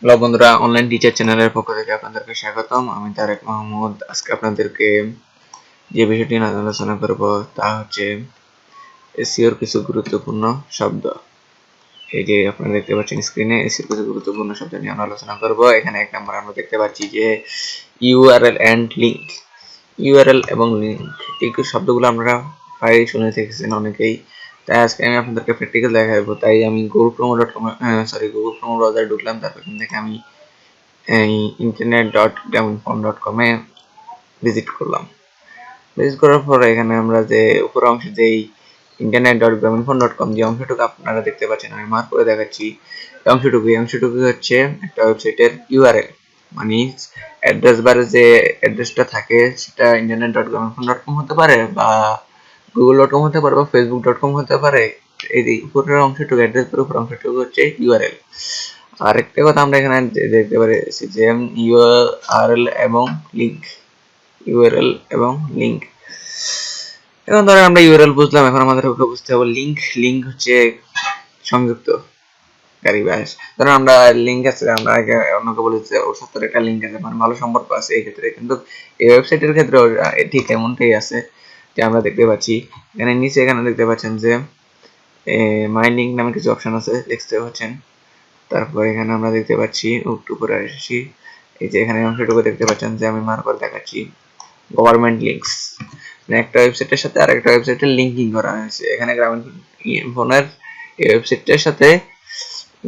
Hello বন্ধুরা, online teacher চ্যানেলের পক্ষ থেকে আপনাদেরকে স্বাগতম। আমি তারেক মাহমুদ। আজকে আপনাদেরকে যে বিষয়টি নিয়ে আলোচনা করব তা হচ্ছে এসইওর কিছু গুরুত্বপূর্ণ শব্দ। এই যে আপনারা দেখতে পাচ্ছেন স্ক্রিনে, এসইওর কিছু গুরুত্বপূর্ণ শব্দ নিয়ে আমরা আলোচনা করব। এখানে এক নম্বর আমরা দেখতে পাচ্ছি যে ইউআরএল অ্যান্ড লিঙ্ক। ইউআরএল এবং লিঙ্ক এই শব্দগুলো আমরা প্রায় শুনে থেকেছেন অনেকেই। তাই আজকে আমি আপনাদেরকে প্র্যাকটিক্যাল দেখাবো। তাই আমি google.com গুগল ক্রোম ব্রাউজারে ঢুকলাম। তারপর এখান থেকে আমি internet.graminphone.com এ ভিজিট করলাম। ভিজিট করার পরে এখানে আমরা যে উপর অংশে যেই internet.graminphone.com যে অংশটুকু আপনারা দেখতে পাচ্ছেন, আমি মার্ক করে দেখাচ্ছি। এই অংশটুকু হচ্ছে একটা ওয়েবসাইটের ইউআরএল, মানে অ্যাড্রেস বারে যে অ্যাড্রেসটা থাকে সেটা internet.graminphone.com হতে পারে, বা google.com হতে পারে, বা facebook.com হতে পারে। এই যে উপরের অংশটুকু, অ্যাড্রেস বারের উপর অংশটুকু হচ্ছে ইউআরএল। আরেকটা কথা আমরা এখানে দেখতে পাচ্ছি যে ইউআরএল এবং লিংক। ইউআরএল এবং লিংক। এখন ধরেন আমরা ইউআরএল বুঝলাম, এখন আমাদের বুঝতে হবে লিংক। লিংক হচ্ছে সংযুক্ত কারী ব্যাস। ধরেন আমরা লিংক আছে, আমরা অন্যকে বলি যে ওর সাথে একটা লিংক আছে, মানে ভালো সম্পর্ক আছে এই ক্ষেত্রে। কিন্তু এই ওয়েবসাইটের ক্ষেত্রে ঠিক এমনটাই আছে যে আমরা দেখতে পাচ্ছি এখানে নিচে, এখানে দেখতে পাচ্ছেন যে মাই লিংক নামে কিছু অপশন আছে, দেখতে পাচ্ছেন। তারপর এখানে আমরা দেখতে পাচ্ছি উপরে এসেছি, এই যে এখানে অংশটুকু দেখতে পাচ্ছেন যে আমি মার্ক করে দেখাচ্ছি গভর্নমেন্ট লিংকস, মানে একটা ওয়েবসাইটের সাথে আরেকটা ওয়েবসাইটের লিংকিং করা হয়েছে। এখানে গ্রামীণফোনের এই ওয়েবসাইটের সাথে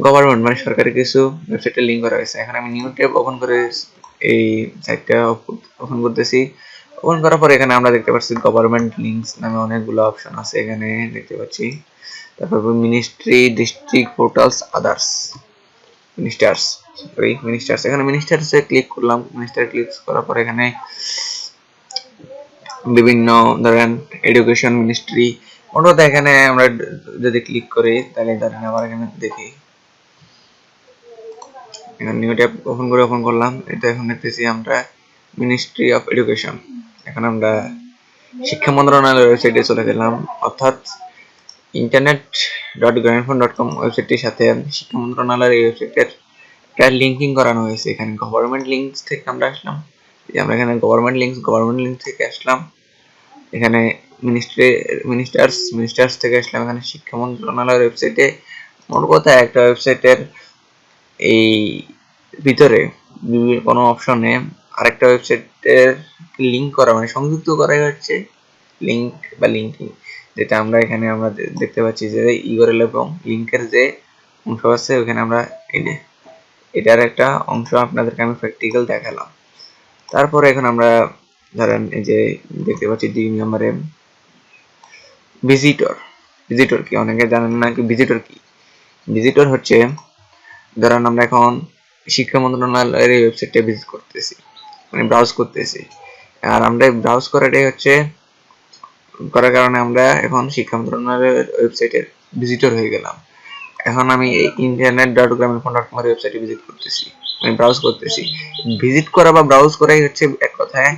গভর্নমেন্ট মানে সরকারি কিছু ওয়েবসাইটের লিংক করা হয়েছে। এখানে আমি নিউ ট্যাব ওপেন করে এই সাইটটা ওপেন করতেছি। ওপেন করার পর এখানে আমরা দেখতে পাচ্ছি গভর্নমেন্ট লিংকস নামে অনেকগুলো অপশন আছে এখানে দেখতে পাচ্ছি। তারপর ministry, district, portals, others, ministers. এখানে মিনিস্টার্সে ক্লিক করলাম। মিনিস্টার ক্লিক করার পর এখানে বিভিন্ন ধরেন এডুকেশন মিনিস্ট্রি, ওটা এখানে আমরা যদি ক্লিক করি তাহলে ধরেন আবার এখানে দেখি, এখানে নিউ ট্যাব ওপেন করলাম। এটা এখন দেখতেছি আমরা মিনিস্ট্রি অফ এডুকেশন। এখন আমরা শিক্ষা মন্ত্রণালয়ের ওয়েবসাইটে চলে গেলাম, অর্থাৎ internet.graminphone.com ওয়েবসাইটটির সাথে শিক্ষা মন্ত্রণালয়ের এই ওয়েবসাইটের একটা লিঙ্কিং করানো হয়েছে। এখানে গভর্নমেন্ট লিঙ্কস থেকে আমরা আসলাম, আমরা এখানে গভর্নমেন্ট লিঙ্ক থেকে আসলাম। এখানে মিনিস্টার্স থেকে আসলাম। এখানে শিক্ষা মন্ত্রণালয়ের ওয়েবসাইটে, মোট কথা একটা ওয়েবসাইটের এই ভিতরে কোনো অপশনে আরেকটা ওয়েবসাইটের লিঙ্ক করা, মানে সংযুক্ত করাই হচ্ছে লিঙ্ক বা লিঙ্কিং, যেটা আমরা এখানে আমরা দেখতে পাচ্ছি যে ইউআরএল এবং লিঙ্কের যে অংশ আছে ওখানে আমরা এই যে এটার একটা অংশ আপনাদেরকে আমি প্র্যাকটিক্যাল দেখালাম। তারপরে এখন আমরা ধরেন এই যে দেখতে পাচ্ছি 2 নম্বরে ভিজিটর কি, অনেকে জানেন না কি ভিজিটর কি। ভিজিটর হচ্ছে ধরেন আমরা এখন শিক্ষা মন্ত্রণালয়ের এই ওয়েবসাইটে ভিজিট করতেছি, মানে ব্রাউজ করতেছি। আর আমরা ব্রাউজ করাটাই হচ্ছে করার কারণে আমরা এখন শিক্ষা মন্ত্রণালয়ের ওয়েবসাইটের ভিজিটর হয়ে গেলাম। এখন আমি internet.graminphone.com এর ওয়েবসাইটে ভিজিট করতেছি, আমি ব্রাউজ করতেছি। ভিজিট করা বা ব্রাউজ করাই হচ্ছে এক কথায়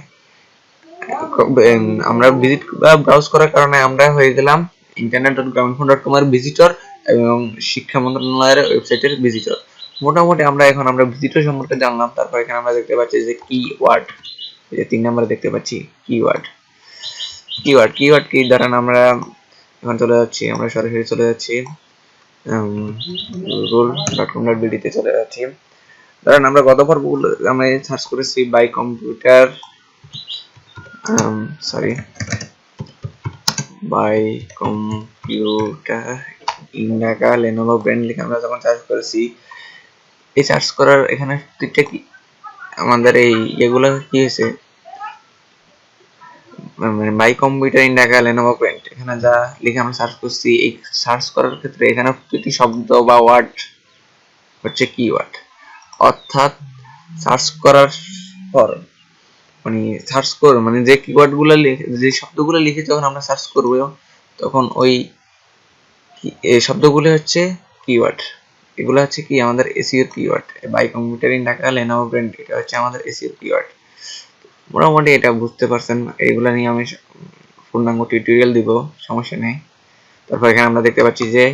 আমরা ভিজিট বা ব্রাউজ করার কারণে আমরা হয়ে গেলাম internet.graminphone.com এর ভিজিটর এবং শিক্ষা মন্ত্রণালয়ের ওয়েবসাইটের ভিজিটর। মোটামুটি আমরা ভিজিটর সম্পর্কে জানলাম। তারপর এখানে আমরা দেখতে পাচ্ছি যে কিওয়ার্ড, এই যে 3 নম্বরে দেখতে পাচ্ছি কিওয়ার্ড কি, ধরেন আমরা এখন আমরা সরাসরি চলে যাচ্ছি google.com.bd তে চলে যাচ্ছি। ধরেন আমরা গত পর্বগুলো আমরা সার্চ করেছি বাই কম্পিউটার ইন্ডাকা লেনোভো ব্র্যান্ড লিখে আমরা যখন সার্চ করেছি, এই সার্চ করার এখানে প্রত্যেকটা কি আমাদের এই এগুলো কি হয়েছে, মানে বাই কম্পিউটার ইন্ডাকা লেনোভো ব্র্যান্ড, এখানে যা লিখে আমরা সার্চ করছি, এই সার্চ করার ক্ষেত্রে এখানে প্রতিটি শব্দ বা ওয়ার্ড হচ্ছে কিওয়ার্ড। অর্থাৎ সার্চ করার পর মানে যে কিওয়ার্ড গুলো যে শব্দগুলো লিখে যখন আমরা সার্চ করব, তখন ওই এই শব্দগুলো হচ্ছে কিওয়ার্ড। এগুলো হচ্ছে কি আমাদের SEO keyword. Buy computer in Dhaka Lenovo brand, এটা হচ্ছে আমাদের এসইও কিওয়ার্ড। মোটামুটি এটা বুঝতে পারছেন। এগুলো নিয়ে আমি পূর্ণাঙ্গ টিউটোরিয়াল দিব, সমস্যা নেই। তারপর এখানে আমরা দেখতে পাচ্ছি যে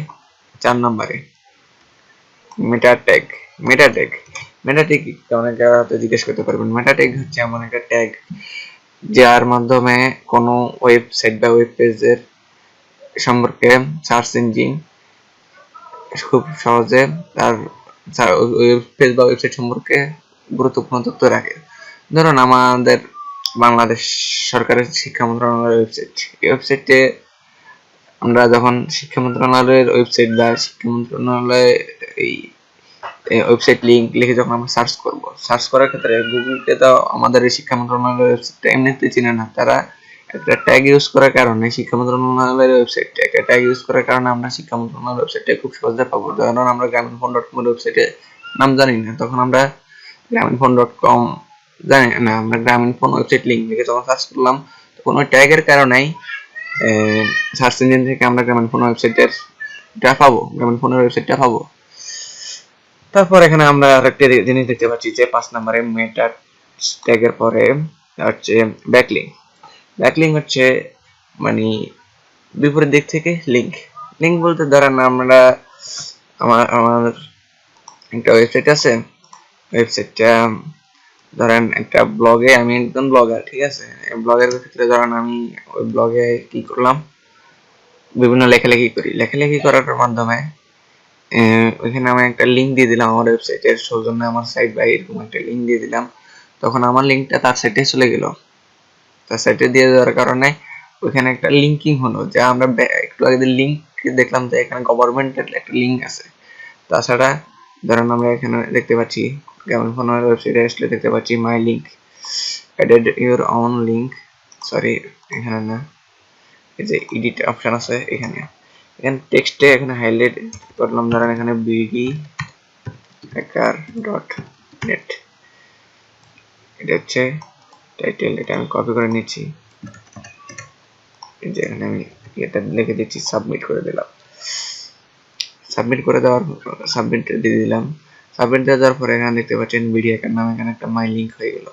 4 নম্বরে মেটা ট্যাগ। মেটা ট্যাগ অনেকে হয়তো জিজ্ঞেস করতে পারবেন। মেটা ট্যাগ হচ্ছে এমন একটা ট্যাগ যার মাধ্যমে কোনো ওয়েবসাইট বা ওয়েব পেজের সম্পর্কে সার্চ ইঞ্জিন খুব সহজে তার ওয়েব পেজ বা ওয়েবসাইট সম্পর্কে গুরুত্বপূর্ণ তথ্য রাখে। ধরুন আমাদের বাংলাদেশ সরকারের শিক্ষা মন্ত্রণালয়ের ওয়েবসাইট, এই ওয়েবসাইটে আমরা যখন শিক্ষা মন্ত্রণালয়ের ওয়েবসাইট বা শিক্ষা মন্ত্রণালয়ে এই ওয়েবসাইট লিংক লিখে যখন আমরা সার্চ করার ক্ষেত্রে গুগলকে তো আমাদের এই শিক্ষা মন্ত্রণালয়ের ওয়েবসাইটটা এমনিতে চিনে না, তারা একটা ট্যাগ ইউজ করার কারণে শিক্ষা মন্ত্রণালয়ের ওয়েবসাইটটা একটা ট্যাগ ইউজ করার কারণে আমরা শিক্ষা মন্ত্রণালয়ের ওয়েবসাইটটা খুব সহজে পাবো। ধরুন আমরা গ্রামীণফোন.com এর ওয়েবসাইটে নাম জানি না, তখন আমরা গ্রামীণফোন.com জানি না, আমরা গ্রামীণফোন ওয়েবসাইট লিংক লিখে যখন সার্চ করলাম তখন ওই ট্যাগের কারণেই সার্চ ইঞ্জিন থেকে আমরা গ্রামীণফোন ওয়েবসাইটের পাবো, গ্রামীণফোনের ওয়েবসাইটটা পাবো। তারপর এখানে আমরা আরেকটা জিনিস দেখতে পাচ্ছি যে 5 নম্বরে মেটা ট্যাগের পরে হচ্ছে ব্যাকলিংক। ব্যাকলিংক হচ্ছে মানে বিপরীত দিক থেকে লিংক। লিংক বলতে ধরেন আমরা আমার একটা ওয়েবসাইট আছে, ওয়েবসাইটটা ধরেন একটা ব্লগে, আমি একজন ব্লগার, ঠিক আছে, ব্লগের ক্ষেত্রে ধরেন আমি ওই ব্লগে কি করলাম, বিভিন্ন লেখালেখি করার মাধ্যমে ওইখানে আমি একটা লিঙ্ক দিয়ে দিলাম আমার ওয়েবসাইটের সৌজন্য আমার সাইট বা এরকম একটা লিঙ্ক দিয়ে দিলাম, তখন আমার লিঙ্কটা তার সাইটে চলে গেল। তার সাইটে দিয়ে দেওয়ার কারণে ওইখানে একটা লিঙ্কিং হলো, যা আমরা একটু আগে লিঙ্ক দেখলাম যে এখানে গভর্নমেন্টের একটা লিঙ্ক আছে। তাছাড়া ধরেন আমরা এখানে দেখতে পাচ্ছি গ্রামীণফোনের ওয়েবসাইটে আসলে দেখতে পাচ্ছি মাই link added your on link, sorry এখানে না, এই যে এডিট অপশন আছে এখানে টেক্সটে এখানে হাইলাইট করলাম, ধরেন এখানে bdhacker.net, এটা হচ্ছে টাইটেল, এটা আমি কপি করে নিচ্ছি, এই যে এখানে আমি এটা লিখে দিচ্ছি, সাবমিট করে দিলাম, সাবমিট দিয়ে দিলাম। সাবমিট দিয়ে দেওয়ার পরে এখানে দেখতে পাচ্ছেন bdhacker নামে এখানে একটা মাই লিঙ্ক হয়ে গেল।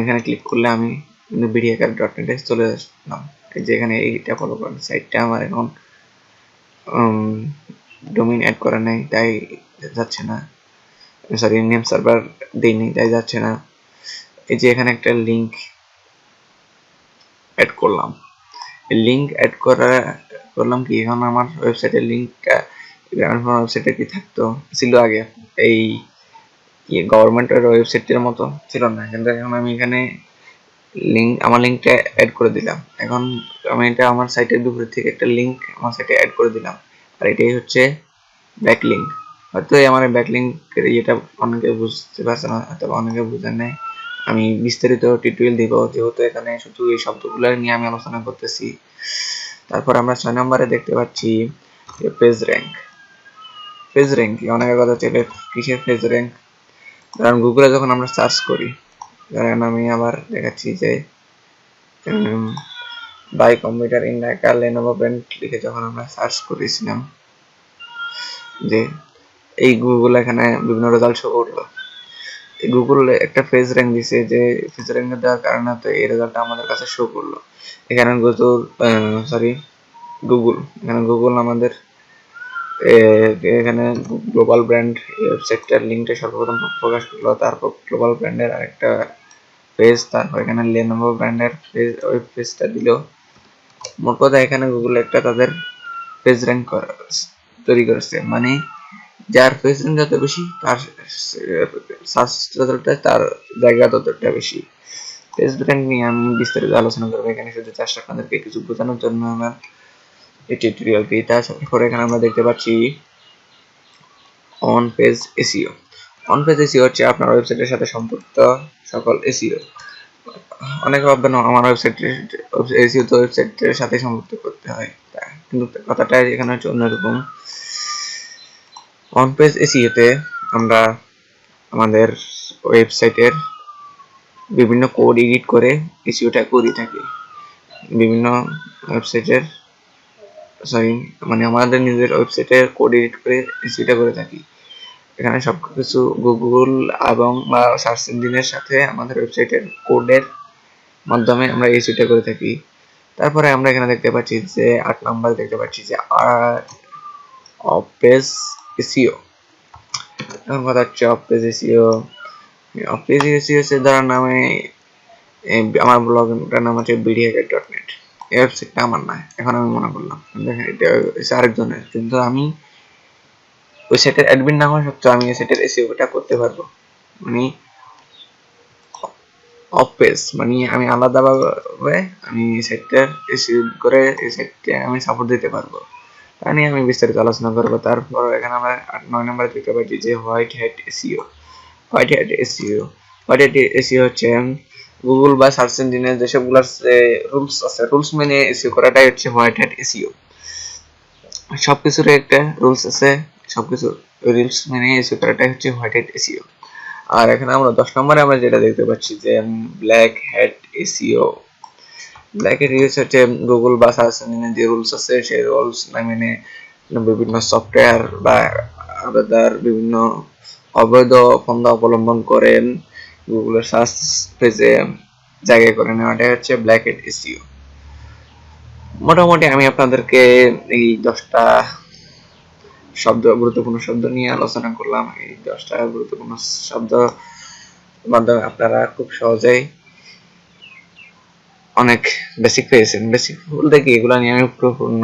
এখানে ক্লিক করলে আমি কিন্তু bdhacker.net এ চলে আসলাম। এই যে এখানে এইটা ফলো করেন, সাইটটা আমার এখন ডোমেইন অ্যাড করা নেই তাই যাচ্ছে না, সরি নেম সার্ভার দেইনি তাই যাচ্ছে না। এই যে এখানে একটা লিংক অ্যাড করলাম, লিংক অ্যাড করলাম কি এখন আমার ওয়েবসাইটের লিংকটা গ্রামীণফোন ওয়েবসাইটে কি থাকতো ছিল আগে এই গভর্নমেন্টের ওয়েবসাইটের মতো ছিল না, কিন্তু এখন আমি এখানে আমার লিংকটা অ্যাড করে দিলাম। এখন আমি এটা আমার সাইটের বিপরীত থেকে একটা লিংক আমার সাইটে অ্যাড করে দিলাম, আর এটাই হচ্ছে ব্যাকলিংক। হয়তো আমার ব্যাকলিংকের এটা অনেকে বুঝতে পারছে না, অথবা অনেকে বুঝেন নাই, আমি বিস্তারিত টিউটোরিয়াল দিব, যেহেতু এখানে শুধু এই শব্দগুলো নিয়ে আমি আলোচনা করতেছি। তারপর আমরা 6 নম্বরে দেখতে পাচ্ছি পেজ র্যাঙ্ক। পেজ র্যাঙ্ক অনেকের কথা ছিল, কিসের পেজ র্যাঙ্ক, কারণ গুগলে যখন আমরা সার্চ করি, ধরেন আমি আবার দেখাচ্ছি যে buy computer in Dhaka Lenovo brand লিখে যখন আমরা সার্চ করেছিলাম, যে এই গুগল এখানে বিভিন্ন রেজাল্ট শো করলো, গুগল একটা পেজ র্যাঙ্ক দিছে, যে পেজ র্যাঙ্ক দেওয়ার কারণে তো এই রেজাল্টটা আমাদের কাছে শো করলো। এখানে গুগল আমাদের এখানে গ্লোবাল ব্র্যান্ড ওয়েবসাইটটার লিঙ্কটা সর্বপ্রথম প্রকাশ করলো, তারপর গ্লোবাল ব্র্যান্ডের আরেকটা পেজ, তারপর এখানে লেনোভো ব্র্যান্ডের ওয়েব পেজটা দিল। মোট কথা এখানে গুগল একটা তাদের পেজ র্যাঙ্ক তৈরি করেছে, মানে যার পেজ র্যাঙ্ক যত বেশি তার সার্চ রেজাল্টটা তার জায়গা ততটা বেশি। পেজ র্যাঙ্ক নিয়ে আমি বিস্তারিত আলোচনা করবো, এখানে শুধু চেষ্টা আপনাদেরকে কিছু বোঝানোর জন্য আমার এই টিউটোরিয়ালটি। তারপরে এখানে আমরা দেখতে পাচ্ছি on page SEO. On page SEO হচ্ছে আপনার ওয়েবসাইটের সাথে সম্পৃক্ত সকল এসইও। অনেকে ভাববেন আমার এসইও তো ওয়েবসাইটের সাথে সম্পৃক্ত করতে হয়, কিন্তু কথাটা এখানে হচ্ছে অন্যরকম। অন পেজ এসইওতে আমরা আমাদের ওয়েবসাইটের বিভিন্ন কোড এডিট করে এসইওটা করে থাকি, বিভিন্ন ওয়েবসাইটের আমাদের নিজের ওয়েবসাইটের কোড এডিট করে এসইওটা করে থাকি। এখানে সবকিছু গুগল এবং বা সার্চ ইঞ্জিনের সাথে আমাদের ওয়েবসাইটের কোডের মাধ্যমে আমরা এসইওটা করে থাকি। তারপরে আমরা এখানে দেখতে পাচ্ছি যে 8 নম্বরে দেখতে পাচ্ছি যে আর্ট অফ পেজ এসইও। এখন কথা হচ্ছে of page SEO. Off page SEO এর দ্বারা নামে আমার ব্লগটার নাম হচ্ছে bdhacker.net। এই ওয়েবসাইটটা আমার না, এখন আমি মনে করলাম দেখেন এটা আরেকজনের, কিন্তু আমি ওই সাইটের অ্যাডমিন না হওয়া সত্ত্বেও আমি এই সাইটের এসইওটা করতে পারবো। মানে অফ পেজ মানে আমি আলাদাভাবে আমি এই সাইটটার এসইও করে এই সাইটটা আমি সাপোর্ট দিতে পারবো। তা নিয়ে আমি বিস্তারিত আলোচনা করবো। তারপর এখানে আমরা 8-9 নম্বরে দেখতে পাচ্ছি যে white hat SEO. White hat SEO, white hat SEO হচ্ছে গুগল বা সার্চ ইঞ্জিনে যেসবগুলো রুলস আছে, রুলস মেনে এসইও করাটাই হচ্ছে হোয়াইট হ্যাট এসইও। সবকিছুর একটা রুলস আছে, সবকিছু রুলস মেনে এসইও করাটাই হচ্ছে হোয়াইট হ্যাট এসইও। আর এখানে আমরা 10 নম্বরে আমরা যেটা দেখতে পাচ্ছি যে black hat SEO. Black hat SEO হচ্ছে গুগল বা সার্চ ইঞ্জিনে যে রুলস আছে সেই রুলস না মেনে বিভিন্ন সফটওয়্যার বা আদার বিভিন্ন অবৈধ পন্থা অবলম্বন করেন গুগলের সার্চ পেজে জায়গা করে নেওয়াটাই হচ্ছে ব্ল্যাক হ্যাট এসইও। মোটামুটি আমি আপনাদেরকে এই 10টা গুরুত্বপূর্ণ শব্দ নিয়ে আলোচনা করলাম। এই 10টা গুরুত্বপূর্ণ শব্দ মাধ্যমে আপনারা খুব সহজেই অনেক বেসিক পেয়েছেন। বেসিক বলতে কি, এগুলো নিয়ে আমি পুরোপূর্ণ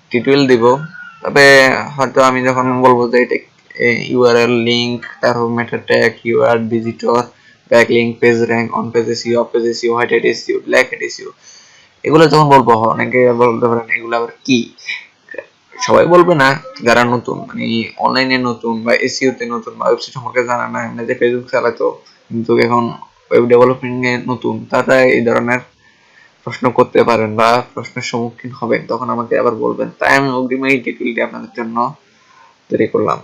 টিউটোরিয়াল দিব, তবে হয়তো আমি যখন বলবো যে এটা ইউআরএল লিংক, তারপর meta tag, keyword visitor, back link, page rank, on page SEO, off page SEO, white hat SEO, black hat SEO, এগুলো যখন বলবো অনেকে বলতে পারেন এগুলো আবার কি। সবাই বলবে না, যারা নতুন মানে অনলাইনে নতুন বা এসইও তে নতুন বা ওয়েবসাইট সম্পর্কে জানা না, এমনি যে ফেসবুক চালাতো কিন্তু এখন ওয়েব ডেভেলপমেন্ট এ নতুন, তারা এই ধরনের প্রশ্ন করতে পারেন বা প্রশ্নের সম্মুখীন হবেন, তখন আমাকে আবার বলবেন। তাই আমি অগ্রিম এই টিউটোরিয়ালটি আপনাদের জন্য তৈরি করলাম।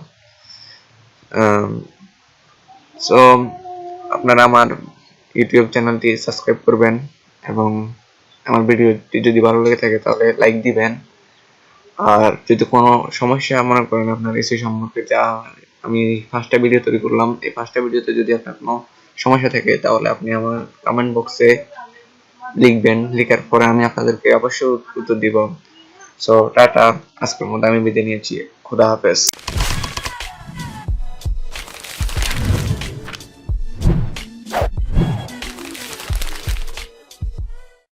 সো আপনারা আমার ইউটিউব চ্যানেলটি সাবস্ক্রাইব করবেন এবং আমার ভিডিওটি যদি ভালো লেগে থাকে তাহলে লাইক দিবেন। আর যদি কোনো সমস্যা মনে করেন আপনার এসইও সম্পর্কে, যা আমি 5টা ভিডিও তৈরি করলাম, এই 5টা ভিডিওতে যদি আপনার কোনো সমস্যা থাকে তাহলে আপনি আমার কমেন্ট বক্সে লিখবেন, লেখার পরে আমি আপনাদেরকে অবশ্যই উত্তর দিব। সো টাটা, আজকের মতো আমি বিদায় নিয়েছি। খোদা হাফেজ।